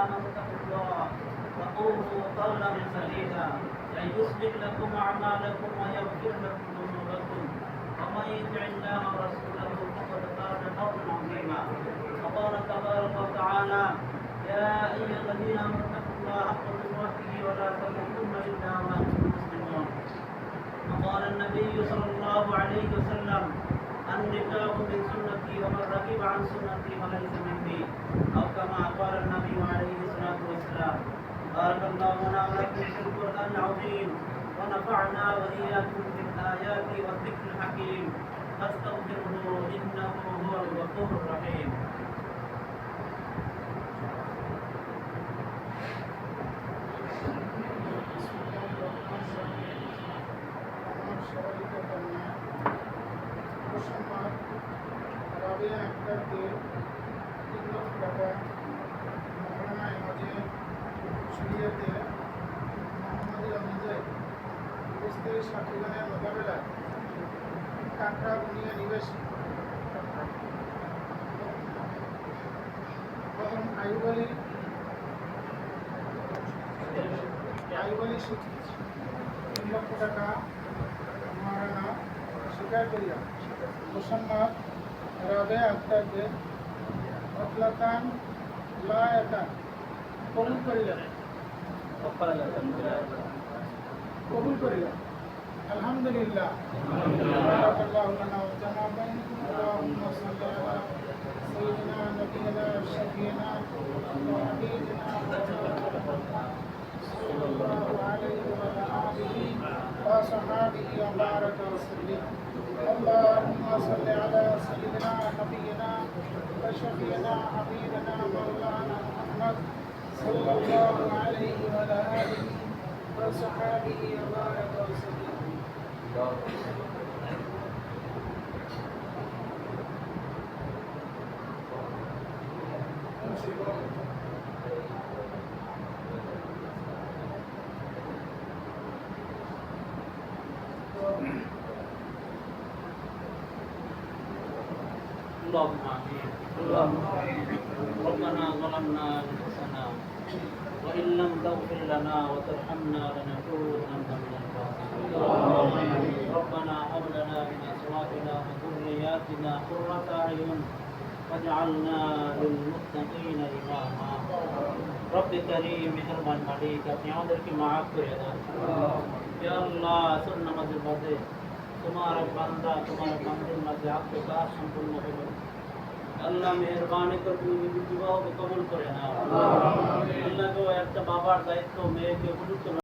آمنوا اتقوا الله وقولوا قولا سديدا يصلح لكم أعمالكم ويغفر لكم ذنوبكم ومن يطع الله ورسوله فقد فاز فوزا عظيما وقال تبارك وتعالى يا أيها الذين آمنوا اتقوا الله حق تقاته ولا تموتن إلا وأنتم مسلمون وقال النبي صلى الله عليه وسلم النكاح من سنتي ومن رغب عن سنتي فليس مني أو كما قال النبي عليه الصلاة والسلام بارك الله لنا ولكم في القرآن العظيم ونفعنا وإياكم بالآيات والذكر الحكيم فاستغفروه إنه هو الغفور الرحيم রাবিয়া আক্তারকে 3 লক্ষ টাকা মহারণা এমাজে শরিয়াতে মোহাম্মদী অনুযায়ী উপস্থিত সাথীগণের মোকাবেলায় কাঁকড়া বুনিয়া নিবেশ প্রথম আইয়ুব আলী সুখী 3 লক্ষ টাকা মহারণা স্বীকার করিয়া মুসাম্মদ রাবে আক্তারকে অফলাতান লায়াতান কবুল করিলেন আলহামদুলিল্লাহ বারাকাল্লাহু লানা ওয়া জামা বাইনাকুম আল্লাহুম্মা সাল্লি আলা সাইয়্যিদিনা নবিয়িনা শাফিঈনা ওয়া হাবিবিনা সাল্লাল্লাহু আলাইহি ওয়া আলিহি ওয়া সাহবিহি ওয়া বারাকা ওয়া সাল্লাম اللهم صل على سيدنا نبينا وشفينا حبيبنا مولانا محمد صلى الله عليه وعلى آله وصحبه وبارك وسلم اللهم آمين ربنا ظلمنا أنفسنا وإن لم تغفر لنا وترحمنا لنكونن من الخاسرين ربنا هب لنا من أزواجنا وذرياتنا قرة أعين واجعلنا للمتقين إماما رب كريم مهربان মালিক আপনি আমাদেরকে maaf করে দেন ইয়া আল্লাহ আসল নামাজের বাদে তোমার বান্দা তোমার বান্দার মাঝে आपके কাজ সম্পূর্ণ হবে আল্লাহ মেহেরবানি করে তুমি বিবাহকে কবুল করে নাও আল্লাহ গো একটা বাবার দায়িত্ব মেয়েকে উপযুক্ত